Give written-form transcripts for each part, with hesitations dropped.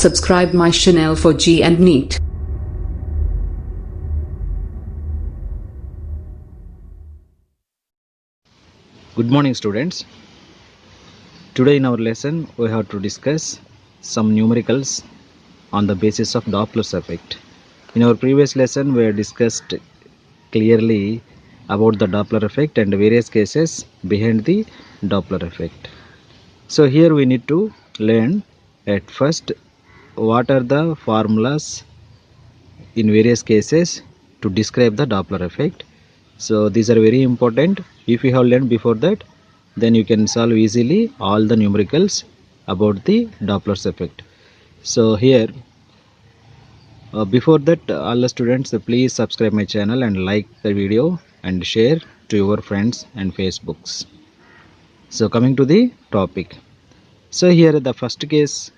Subscribe my channel for G and NEET. Good morning students. Today in our lesson we have to discuss some numericals on the basis of Doppler's effect. In our previous lesson we have discussed clearly about the Doppler effect and various cases behind the Doppler effect. So here we need to learn at first what are the formulas in various cases to describe the Doppler effect. So these are very important. If you have learned before that, then you can solve easily all the numericals about the Doppler's effect. So here before that, all the students please subscribe my channel and like the video and share to your friends and Facebooks. So coming to the topic. So here the first case,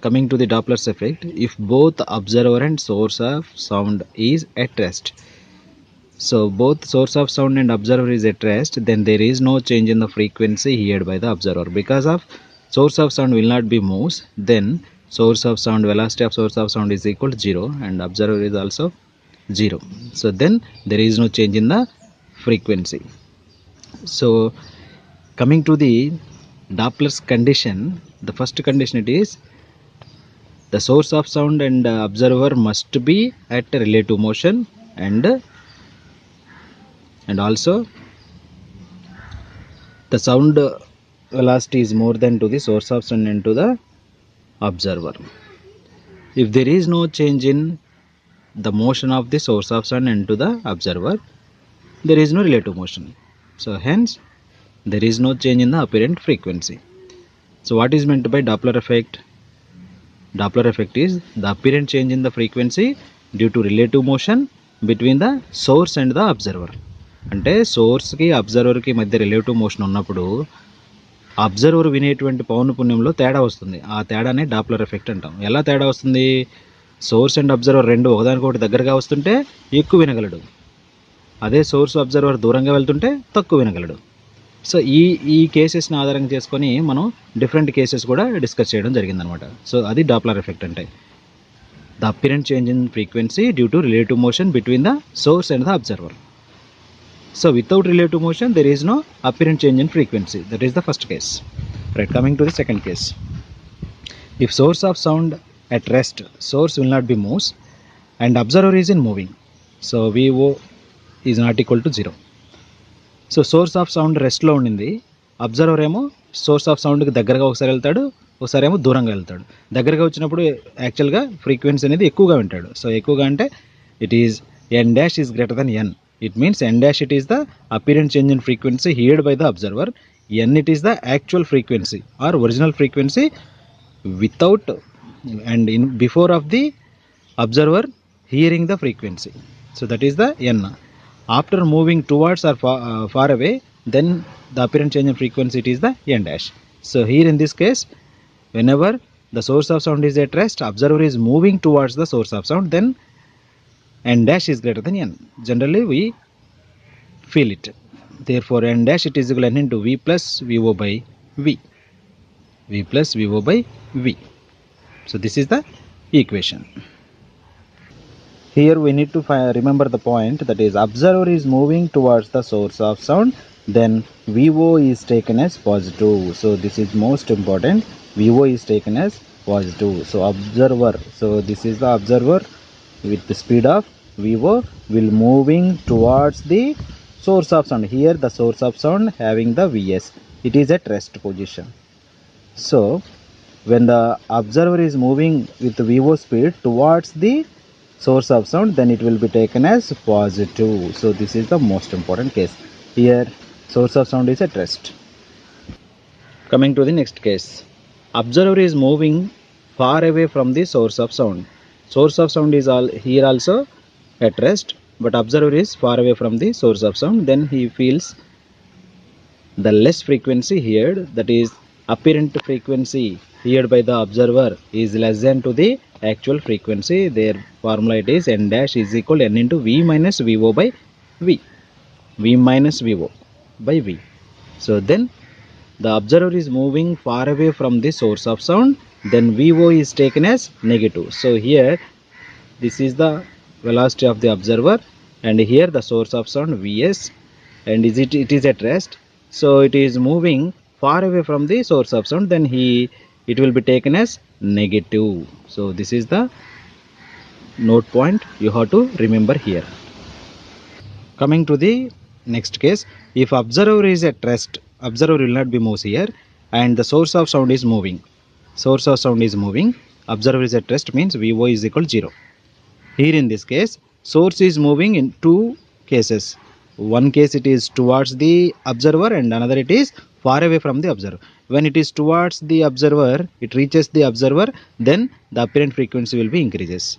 coming to the Doppler's effect, if both observer and source of sound is at rest. So both source of sound and observer is at rest, then there is no change in the frequency heard by the observer. Because of source of sound will not be moves, then source of sound, velocity of source of sound is equal to 0 and observer is also 0. So then there is no change in the frequency. So coming to the Doppler's condition, the first condition it is the source of sound and observer must be at relative motion and also the sound velocity is more than to the source of sound and to the observer. If there is no change in the motion of the source of sound and to the observer, there is no relative motion. So hence there is no change in the apparent frequency. So what is meant by Doppler effect? Doppler effect is the apparent change in the frequency due to relative motion between the source and the observer. అంటే సోర్స్కి అబ్జర్వర్కి మధ్య relative motion ఉన్నప్పుడు observer వినేటువంటి పౌనపున్యంలో తేడా వస్తుంది. ఆ తేడానే Doppler effect అంటాం. ఎలా తేడా వస్తుంది? సోర్స్ అండ్ అబ్జర్వర్ రెండు ఒకదానికొకటి దగ్గరగా వస్తుంటే ఎక్కువ వినగలడు, అదే సోర్స్ అబ్జర్వర్ దూరంగా వెళ్తుంటే తక్కువ వినగలడు. సో ఈ కేసెస్ని ఆధారంగా చేసుకొని మనం డిఫరెంట్ కేసెస్ కూడా డిస్కస్ చేయడం జరిగిందనమాట. సో అది డాప్లర్ ఎఫెక్ట్ అంటే the apparent change in frequency due to relative motion between the source and the observer. So without relative motion there is no apparent change in frequency. That is the first case. Right, coming to the second case. If source of sound at rest, source will not be moves and observer is in moving. So VO is not equal to 0. So source of sound rest లో ఉండింది, observer ఏమో source of సౌండ్కి దగ్గరగా ఒకసారి వెళ్తాడు, ఒకసారి ఏమో దూరంగా వెళ్తాడు. దగ్గరగా వచ్చినప్పుడు యాక్చువల్గా ఫ్రీక్వెన్సీ అనేది ఎక్కువగా వింటాడు. సో ఎక్కువగా అంటే it is n dash is greater than n. It means n dash it is the apparent change in frequency heard by the observer, n it is the actual frequency or original frequency without and in before of the observer hearing the frequency. So that is the n. After moving towards or far away, then the apparent change in frequency it is the n dash. So here in this case, whenever the source of sound is at rest, observer is moving towards the source of sound, then n dash is greater than n. Generally we feel it. Therefore n dash it is equal to n into v plus vo by v. V plus vo by v. So this is the equation. Here we need to remember the point, that is observer is moving towards the source of sound, then vo is taken as positive. So this is most important. Vo is taken as positive. So observer, so this is the observer with the speed of VO will moving towards the source of sound. Here the source of sound having the Vs, it is at rest position. So when the observer is moving with VO speed towards the source of sound, then it will be taken as positive. So this is the most important case. Here source of sound is at rest. Coming to the next case, observer is moving far away from the source of sound. Source of sound is here also at rest, but observer is far away from the source of sound. Then he feels the less frequency heard, that is apparent frequency heard by the observer is less than to the actual frequency. Their formula it is n dash is equal to n into v minus vo by v. V minus vo by v. So then the observer is moving far away from the source of sound then VO is taken as negative. So here this is the velocity of the observer, and here the source of sound Vs, and it is at rest, so it is moving far away from the source of sound, then it will be taken as negative. So this is the note point you have to remember here. Coming to the next case, if observer is at rest, observer will not be moves here, and the source of sound is moving. Source of sound is moving, observer is at rest, means VO is equal to 0. Here in this case, source is moving in two cases. One case it is towards the observer, and another it is far away from the observer. When it is towards the observer, it reaches the observer, then the apparent frequency will be increases.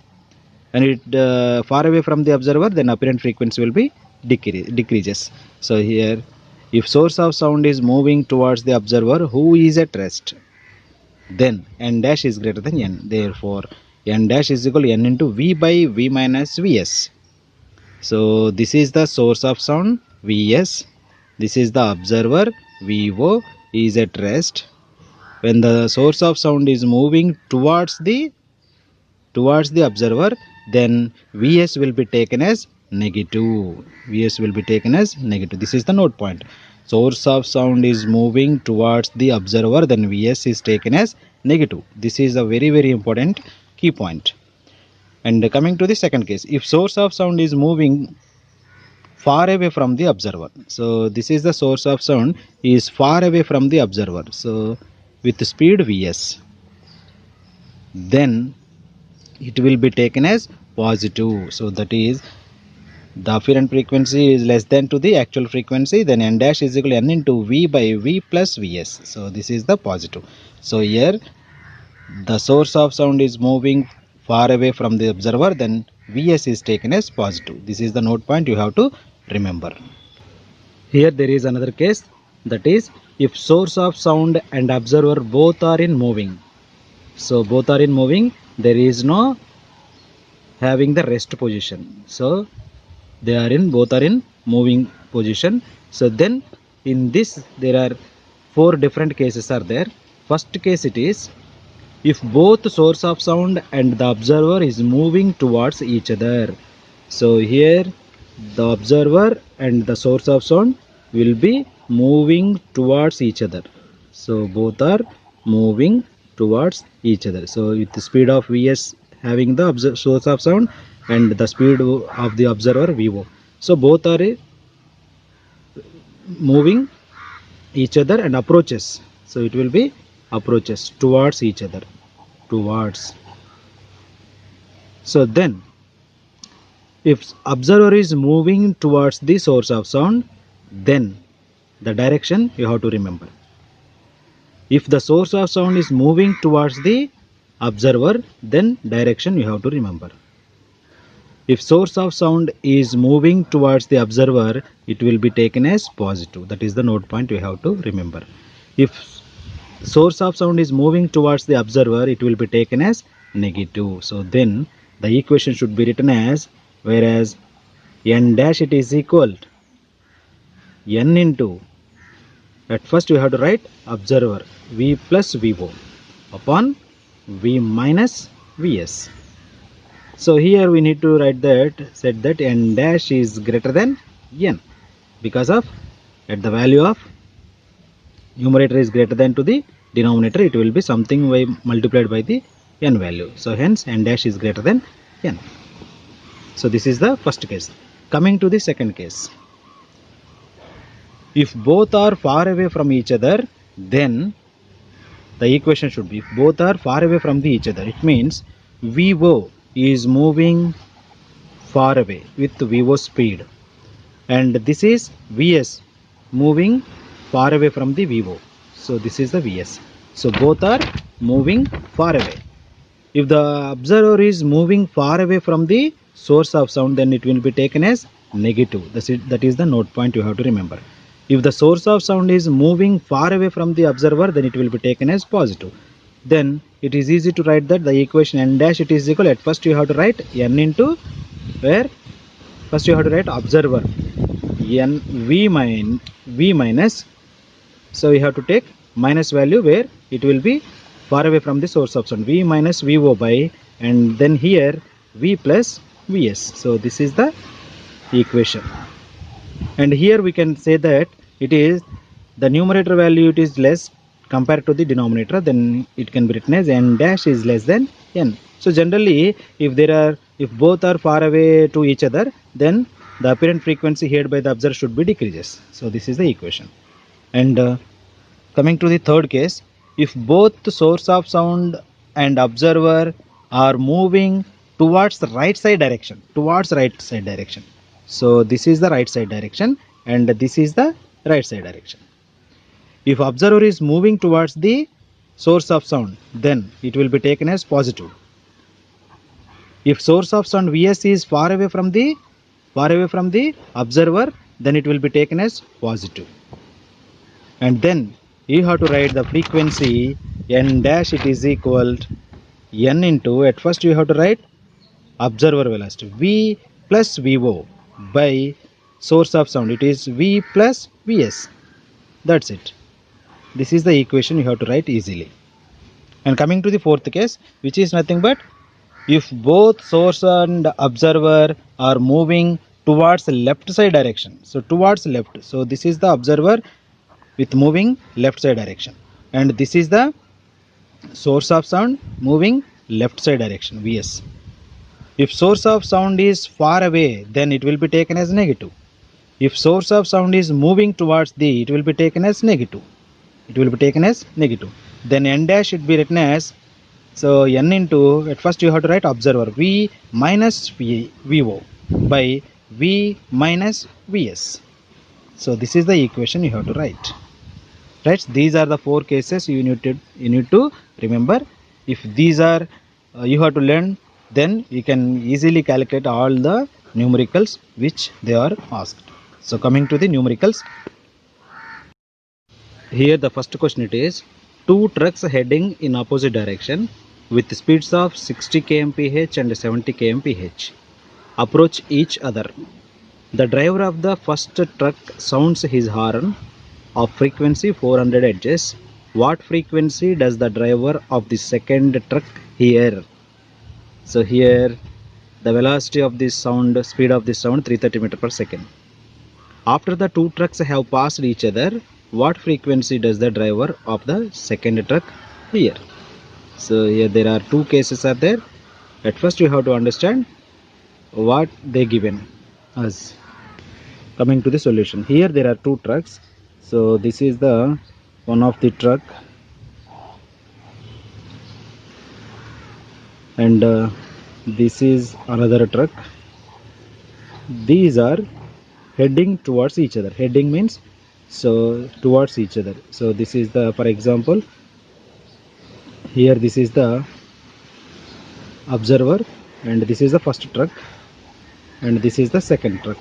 And it far away from the observer, then apparent frequency will be decreases. So here, if source of sound is moving towards the observer who is at rest, then n dash is greater than n. Therefore n dash is equal to n into v by v minus vs. So this is the source of sound Vs, this is the observer VO is at rest. When the source of sound is moving towards the observer, then Vs will be taken as negative. Vs will be taken as negative. This is the note point. Source of sound is moving towards the observer, then Vs is taken as negative. This is a very, very important key point. And coming to the second case, if source of sound is moving far away from the observer, so this is the source of sound is far away from the observer, so with speed Vs, then it will be taken as positive. So that is, the apparent frequency is less than to the actual frequency, then n dash is equal to n into v by v plus vs. So this is the positive. So here the source of sound is moving far away from the observer, then Vs is taken as positive. This is the note point you have to remember. Here there is another case, that is, if source of sound and observer both are in moving. So both are in moving, there is no having the rest position. So they are in, both are in moving position. So then in this there are four different cases are there. First case it is, if both source of sound and the observer is moving towards each other. So here the observer and the source of sound will be moving towards each other. So both are moving towards each other. So with the speed of Vs having the source of sound and the speed of the observer VO. So both are moving each other and approaches. So it will be approaches towards each other, towards. So then if observer is moving towards the source of sound, then the direction you have to remember. If the source of sound is moving towards the observer, then direction you have to remember. If source of sound is moving towards the observer, it will be taken as positive. That is the note point you have to remember. If source of sound is moving towards the observer, it will be taken as negative. So then the equation should be written as, whereas n dash it is equal to n into, at first you have to write observer V plus VO upon V minus Vs. So here we need to write that, set that n dash is greater than n, because of at the value of numerator is greater than to the denominator, it will be something by multiplied by the n value. So hence n dash is greater than n. So this is the first case. Coming to the second case, if both are far away from each other, then the equation should be, if both are far away from each other, it means VO is moving far away with VO speed, and this is Vs moving far away from the VO. So this is the Vs. So both are moving far away. If the observer is moving far away from the source of sound, then it will be taken as negative. That is the note point you have to remember. If the source of sound is moving far away from the observer, then it will be taken as positive. Then it is easy to write that the equation n dash it is equal, at first you have to write n into, where first you have to write observer n v minus, so you have to take minus value, where it will be far away from the source of sound, V minus VO by, and then here V plus Vs. So this is the equation, and here we can say that it is the numerator value, it is less compared to the denominator, then it can be written as n dash is less than n. So generally if both are far away to each other, then the apparent frequency heard by the observer should be decreases. So this is the equation. And coming to the third case, if both the source of sound and observer are moving towards the right side direction, so this is the right side direction and this is the right side direction. If observer is moving towards the source of sound, then it will be taken as positive. If source of sound Vs is far away from the observer, then it will be taken as positive. And then you have to write the frequency n dash, it is equal to n into, at first you have to write observer velocity V plus VO by source of sound, it is V plus Vs. That's it. This is the equation you have to write easily. And coming to the fourth case, which is nothing but if both source and observer are moving towards left side direction, so towards left, so this is the observer with moving left side direction, and this is the source of sound moving left side direction, Vs. If source of sound is far away, then it will be taken as negative. If source of sound is moving towards the, it will be taken as negative. Then n dash should be written as, so n into, at first you have to write observer V minus VO by V minus Vs. So this is the equation you have to write. Right? These are the four cases you need to remember. If these are you have to learn, then you can easily calculate all the numericals which they are asked. So coming to the numericals, here the first question it is, two trucks heading in opposite direction with speeds of 60 kmph and 70 kmph approach each other. The driver of the first truck sounds his horn of frequency 400 Hz. What frequency does the driver of the second truck hear? So here the velocity of this sound, speed of this sound 330 meter per second. After the two trucks have passed each other, what frequency does the driver of the second truck hear? So here there are two cases are there. At first you have to understand what they given us. Coming to the solution, here there are two trucks. So this is the one of the truck, and this is another truck. These are heading towards each other. Heading means so towards each other. So this is the, for example, here this is the observer and this is the first truck and this is the second truck.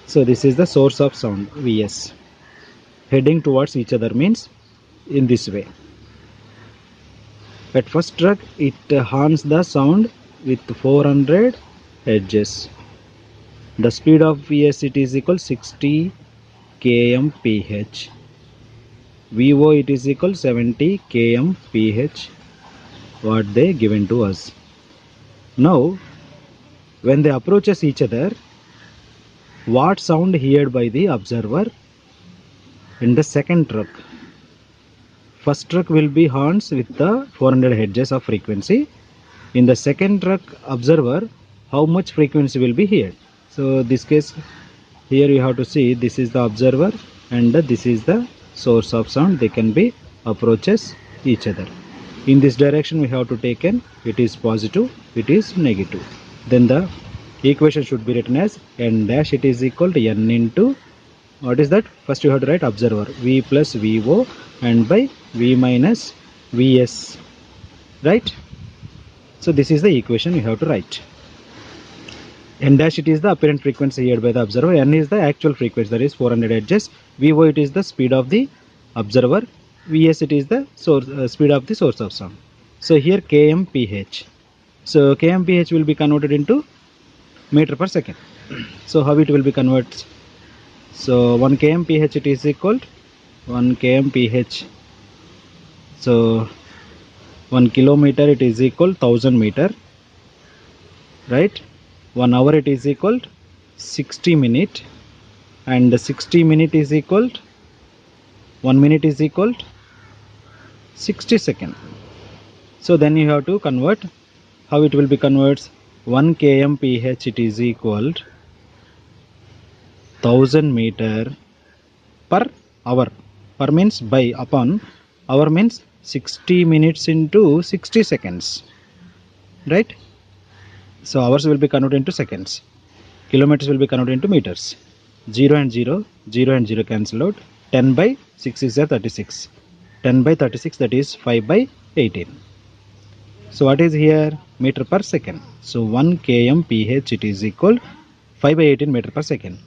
So this is the source of sound Vs. Heading towards each other means in this way. At first truck it horns the sound with 400 Hz. The speed of Vs it is equal 60 kmph. VO it is equal 70 kmph, what they given to us. Now when they approaches each other, what sound heard by the observer in the second truck? First truck will be horns with the 400 Hz of frequency. In the second truck observer, how much frequency will be heard? So this case here you have to see, this is the observer and this is the source of sound. They can be approaches each other. In this direction we have to take in, it is positive, it is negative. Then the equation should be written as n dash it is equal to n into, what is that? First you have to write observer V plus VO and by V minus Vs, right? So this is the equation you have to write. N dash it is the apparent frequency heard by the observer, n is the actual frequency, that is 400 Hz. VO it is the speed of the observer, Vs it is the source, speed of the source of sound. So here kmph. So kmph will be converted into meter per second. So how it will be converted? So 1 kmph it is equal to 1 kmph. So 1 kilometer it is equal 1000 meter, right? 1 hour it is equal 60 minute, and 60 minute is equal 1 minute is equal 60 second. So then you have to convert. How it will be converts? 1 kmph it is equal 1000 meter per hour. Per means by, upon, hour means 60 minutes into 60 seconds, right? So hours will be converted into seconds, kilometers will be converted into meters. 0 and 0, 0 and 0 cancel out. 10 by 6 is 36. 10 by 36, that is 5 by 18. So what is here? Meter per second. So 1 kmph it is equal 5 by 18 meter per second.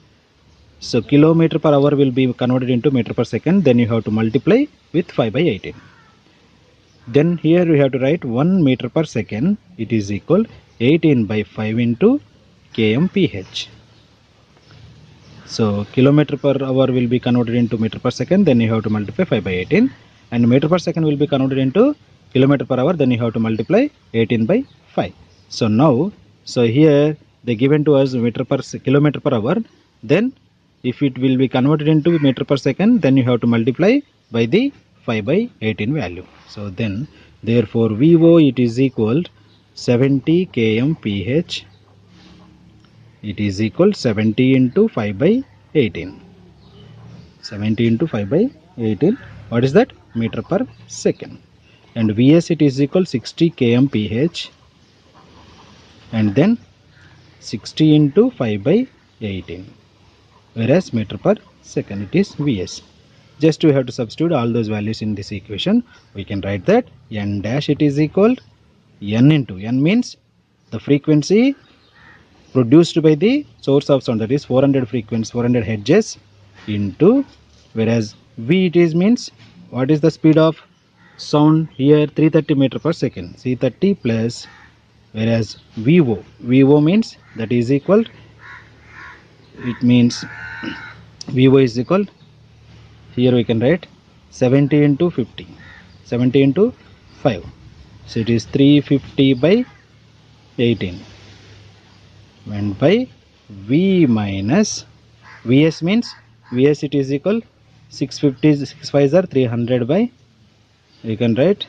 So kilometer per hour will be converted into meter per second. Then you have to multiply with 5 by 18. Then here we have to write 1 meter per second. It is equal 18 by 5 into kmph. So kilometer per hour will be converted into meter per second. Then you have to multiply 5 by 18. And meter per second will be converted into kilometer per hour. Then you have to multiply 18 by 5. So now, so here they given to us meter per kilometer per hour. Then if it will be converted into meter per second, then you have to multiply by the 5 by 18 value. So then therefore VO it is equal 70 kmph. It is equal 70 into 5 by 18. 70 into 5 by 18. What is that? Meter per second. And Vs it is equal 60 kmph. And then 60 into 5 by 18. Whereas meter per second it is Vs. Just we have to substitute all those values in this equation. We can write that n dash it is equal n into, n means the frequency produced by the source of sound, that is 400 frequency, 400 hertz, into, whereas V it is means what is the speed of sound here? 330 meter per second. 330 plus, whereas VO, VO means that is equal, it means VO is equal, here we can write 70 into 50, 70 into 5. So it is 350 by 18. And by V minus Vs means, Vs it is equal 650, 6 5s are 300 by, we can write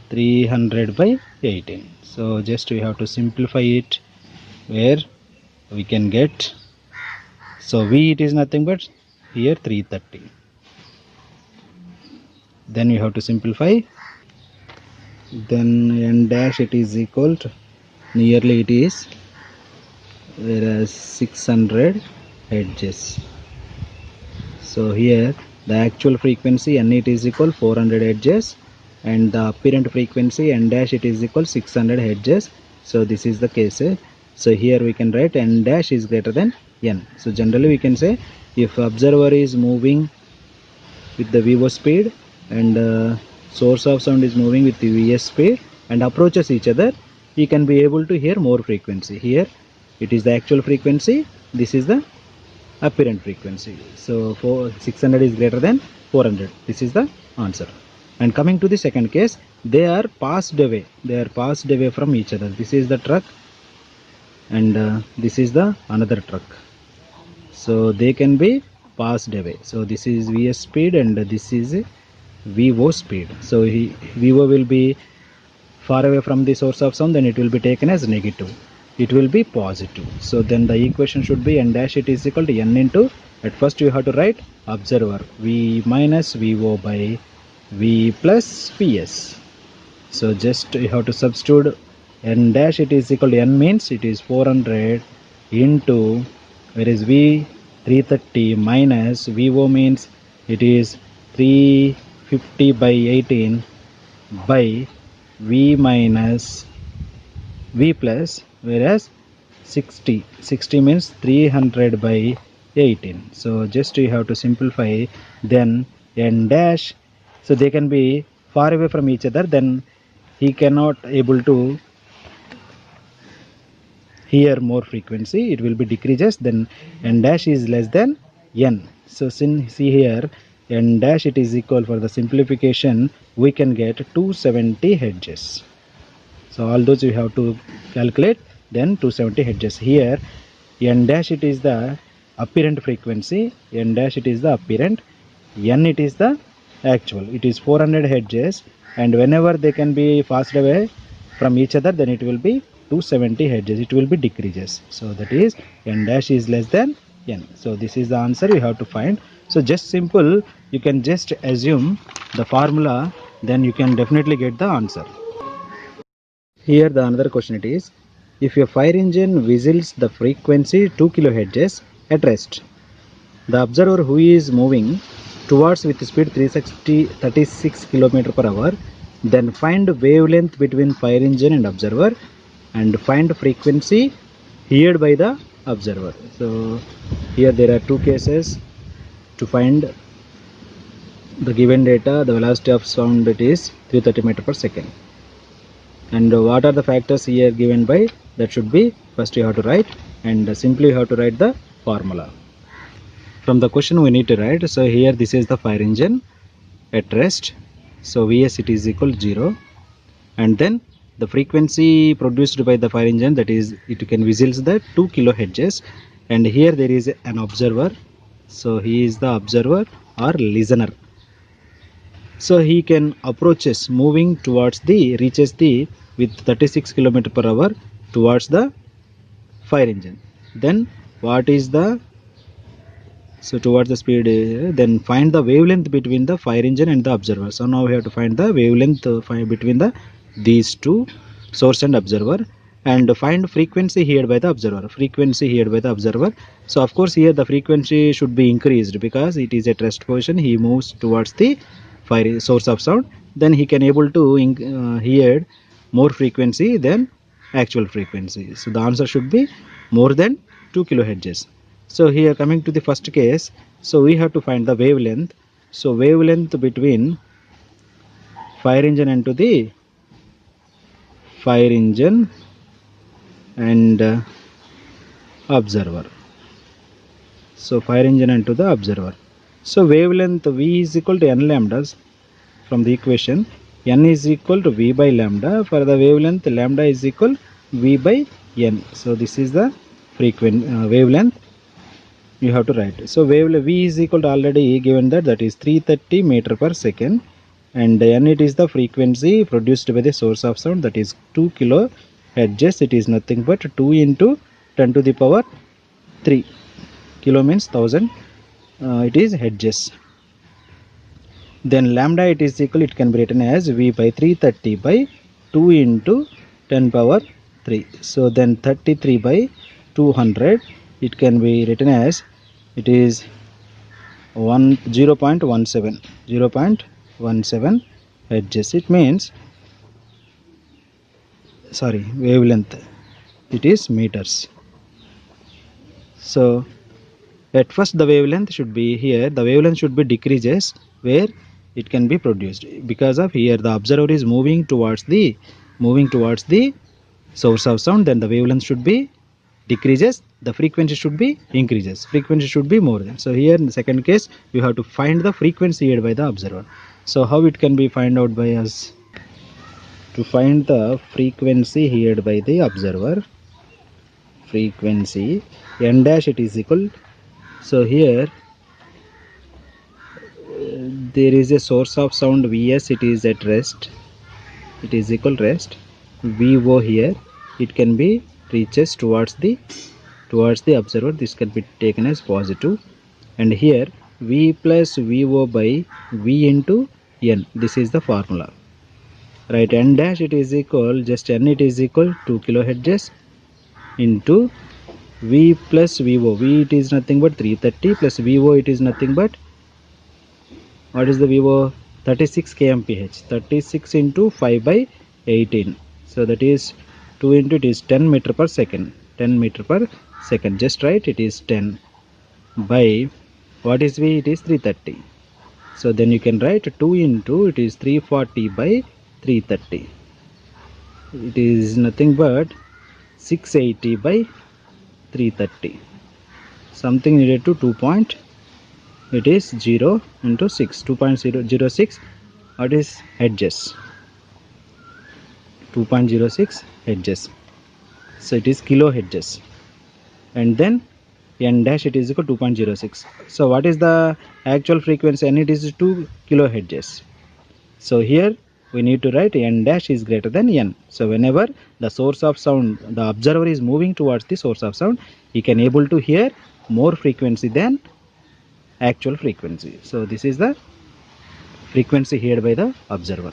300 by 18. So just we have to simplify it, where we can get, so V it is nothing but here 330. Then we have to simplify. Then n dash it is equal to, nearly it is, whereas 600 hertz. So here the actual frequency n it is equal 400 hertz, and the apparent frequency n dash it is equal 600 hertz. So this is the case. So here we can write n dash is greater than n. So generally we can say if observer is moving with the VO speed and source of sound is moving with the Vs speed and approaches each other, he can be able to hear more frequency. Here it is the actual frequency, this is the apparent frequency. So 600 is greater than 400. This is the answer. And coming to the second case, they are passed away. They are passed away from each other. This is the truck and this is the another truck. So they can be passed away. So this is Vs speed and this is VO speed. So VO will be far away from the source of sound, then it will be taken as negative. It will be positive. So then the equation should be n dash it is equal to n into, at first you have to write observer V minus VO by V plus Vs. So just you have to substitute n dash it is equal to n means it is 400 into, where is V 330 minus VO means it is 350 by 18 by V minus V plus, whereas 60 means 300 by 18. So just you have to simplify. Then n dash, so they can be far away from each other, then he cannot able to hear more frequency, it will be decreases, then n dash is less than n. So since see here n dash it is equal, for the simplification we can get 270 hertz. So all those you have to calculate, then 270 hertz. Here n dash it is the apparent frequency, n dash it is the apparent, n it is the actual. It is 400 hertz, and whenever they can be passed away from each other, then it will be 270 hertz, it will be decreases. So that is n dash is less than n. So this is the answer we have to find. So just simple, you can just assume the formula, then you can definitely get the answer. Here the another question it is, if a fire engine whistles the frequency 2 kHz at rest, the observer who is moving towards with speed 36 km per hour, then find wavelength between fire engine and observer and find frequency heard by the observer. So here there are two cases to find the given data. The velocity of sound, it is 330 meter per second, and what are the factors here given by, that should be first you have to write, and simply you have to write the formula. From the question we need to write, so here this is the fire engine at rest, so Vs it is equal 0, and then the frequency produced by the fire engine, that is it can whistles the 2 kHz, and here there is an observer, so he is the observer or listener. So he can approaches moving towards the, reaches the with 36 km per hour towards the fire engine. Then what is the, so towards the speed, then find the wavelength between the fire engine and the observer. So now we have to find the wavelength between the these two, source and observer, and find frequency heard by the observer. Frequency heard by the observer. So of course here the frequency should be increased because it is at rest position. He moves towards the fire source of sound, then he can able to hear more frequency than actual frequency. So the answer should be more than 2 kHz. So here coming to the first case, so we have to find the wavelength. So wavelength between fire engine and to the fire engine and observer. So fire engine and to the observer. So wavelength V is equal to n lambdas. From the equation, n is equal to V by lambda. For the wavelength, lambda is equal V by n. So this is the wavelength you have to write. So wavelength V is equal to, already given that is 330 meter per second, and n it is the frequency produced by the source of sound, that is 2 kHz. It is nothing but 2 into 10 to the power 3. Kilo means 1000. It is hertz. Then lambda it is equal, it can be written as V by 330 by 2 into 10 power 3. So then 33 by 200, it can be written as, it is 0.17 hertz. It means, sorry, wavelength, it is meters. So at first the wavelength should be, here the wavelength should be decreases where it can be produced, because of here the observer is moving towards the source of sound, then the wavelength should be decreases, the frequency should be increases, frequency should be more than. So here in the second case you have to find the frequency heard by the observer. So how it can be find out by us? To find the frequency heard by the observer, frequency n dash it is equal, so here there is a source of sound Vs, it is at rest, it is equal rest. Vo here it can be reaches towards the observer, this can be taken as positive, and here V plus Vo by V into n, this is the formula, right? N dash it is equal, just n it is equal 2 kHz into V plus Vo, V it is nothing but 330 plus Vo it is nothing but, what is the Vo? 36 kmph, 36 into 5 by 18, so that is 2 into, it is 10 meter per second, 10 meter per second, just right, it is 10 by, what is V? It is 330. So then you can write 2 into, it is 340 by 330, it is nothing but 680 by 330, something needed to 2.5. it is 0 into 6, 2.006. What is hertz? 2.06 hertz. So it is kilohertz. And then n dash it is equal to 2.06. So what is the actual frequency? N it is 2 kilohertz. So here we need to write n dash is greater than n. So whenever the source of sound, the observer is moving towards the source of sound, he can able to hear more frequency than actual frequency. So this is the frequency heard by the observer.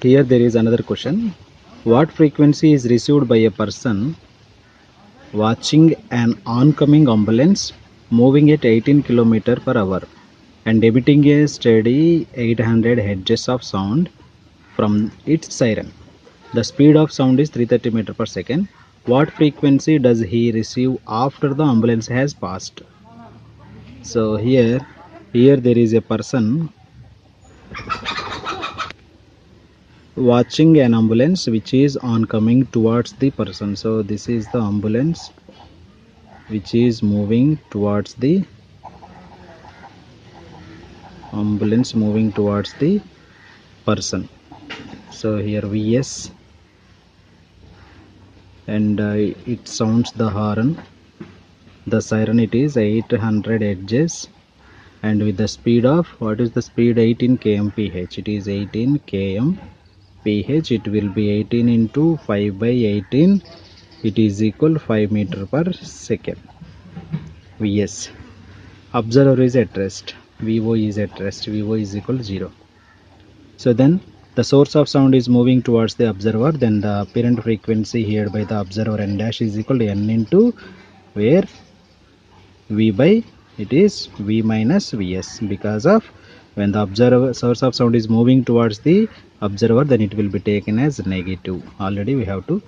Here there is another question. What frequency is received by a person watching an oncoming ambulance moving at 18 km per hour and emitting a steady 800 hertz of sound from its siren? The speed of sound is 330 meter per second. What frequency does he receive after the ambulance has passed? So here there is a person watching an ambulance which is oncoming towards the person. So this is the ambulance which is moving towards the person. So here Vs, and it sounds the horn, the siren. It is 800 hertz, and with the speed of, what is the speed? 18 kmph. It is 18 kmph. It will be 18 into 5 by 18. It is equal 5 meter per second. Vs. Observer is at rest. Vo is at rest. Vo is equal 0. So then the source of sound is moving towards the observer. Then the apparent frequency heard by the observer n dash is equal to n into where V by it is V minus Vs, because of when the observer source of sound is moving towards the observer, then it will be taken as negative. Already we have to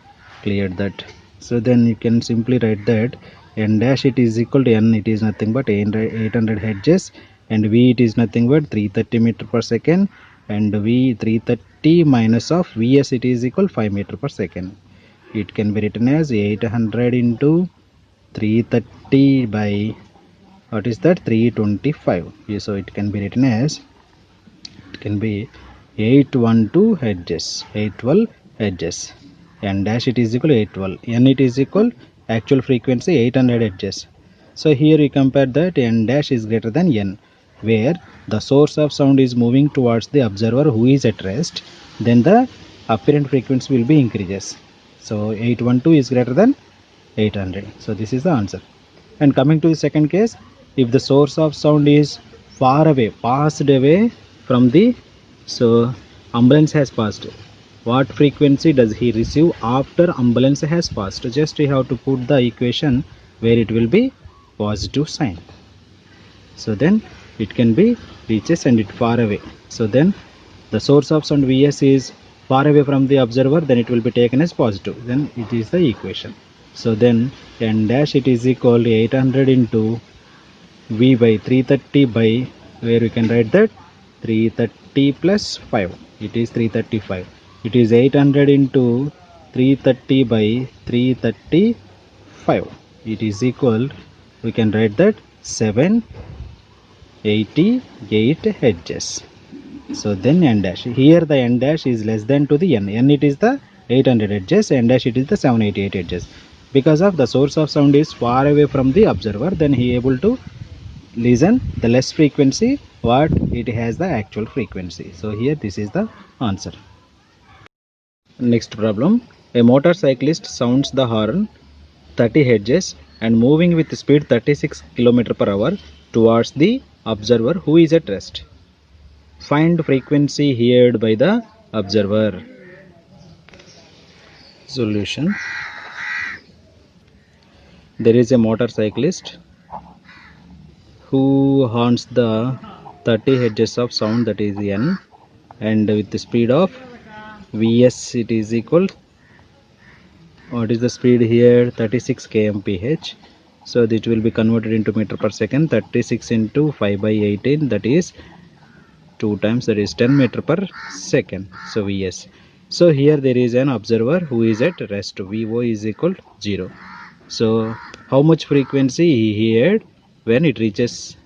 clear that. So then you can simply write that n dash it is equal to n, it is nothing but 800 hertz, and V it is nothing but 330 meter per second, and V 330 minus of Vs it is equal 5 meter per second. It can be written as 800 into 330 by, what is that, 325. So it can be written as, it can be 812 hertz, 812 hertz. N dash it is equal to 812, n it is equal actual frequency 800 hertz. So here we compare that n dash is greater than n, where the source of sound is moving towards the observer who is at rest, then the apparent frequency will be increases. So 812 is greater than 800. So this is the answer. And coming to the second case, if the source of sound is far away, passed away from the, so ambulance has passed, what frequency does he receive after ambulance has passed? Just we have to put the equation where it will be positive sign. So then it can be reaches and it far away. So then the source of sound Vs is far away from the observer, then it will be taken as positive. Then it is the equation. So then n dash it is equal to 800 into V by 330 by, where we can write that 330 plus 5. It is 335. It is 800 into 330 by 335. It is equal, we can write that 788 hertz. So then n dash, here the n dash is less than to the n. N it is the 800 hertz, n dash it is the 788 hertz. Because of the source of sound is far away from the observer, then he able to listen the less frequency what it has the actual frequency. So here this is the answer. Next problem. A motorcyclist sounds the horn 30 hertz and moving with speed 36 km per hour towards the observer who is at rest. Find frequency heard by the observer. Solution. There is a motorcyclist who horns the 30 hertz of sound, that is n, and with the speed of Vs it is equal, what is the speed here, 36 kmph. So it will be converted into meter per second. 36 into 5 by 18, that is 2 times, that is 10 meter per second. So Vs. So here there is an observer who is at rest. Vo is equal to 0. So how much frequency he heard? when it reaches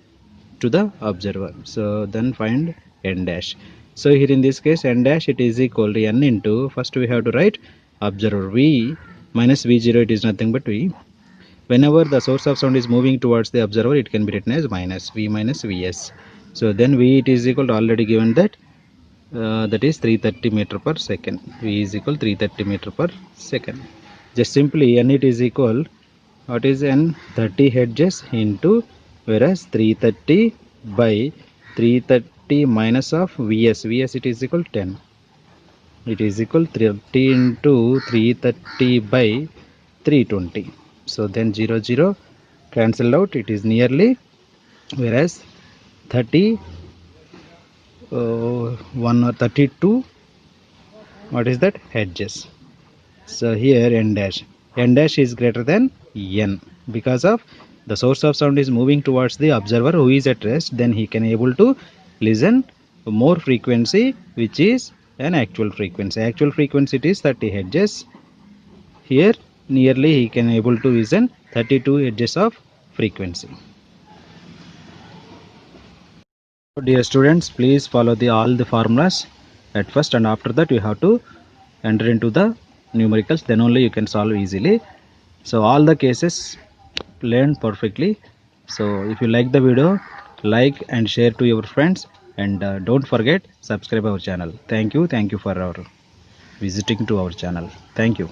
to the observer. So then find n dash. So here in this case n dash, it is equal to n into, first we have to write observer v minus v0, it is nothing but v. Whenever the source of sound is moving towards the observer, it can be written as minus v minus vs. So then v, it is equal to, already given that, that is 330 meter per second. V is equal 330 meter per second. Just simply n, it is equal, what is n, 30 hertz into, whereas 330 by 330 minus of vs, it is equal 10. It is equal 30 into 330 by 320. So then 0 0 cancel out, it is nearly, whereas 30 1 or 32, what is that, hertz. So here n dash is greater than n, because of the source of sound is moving towards the observer who is at rest, then he can able to listen more frequency, which is an actual frequency. Actual frequency, it is 30 hertz. Here nearly he can able to listen 32 hertz of frequency. Dear students, please follow all the formulas at first, and after that you have to enter into the numericals, then only you can solve easily. So all the cases learn perfectly. So if you like the video, like and share to your friends, and don't forget subscribe our channel. Thank you for our visiting to our channel. Thank you.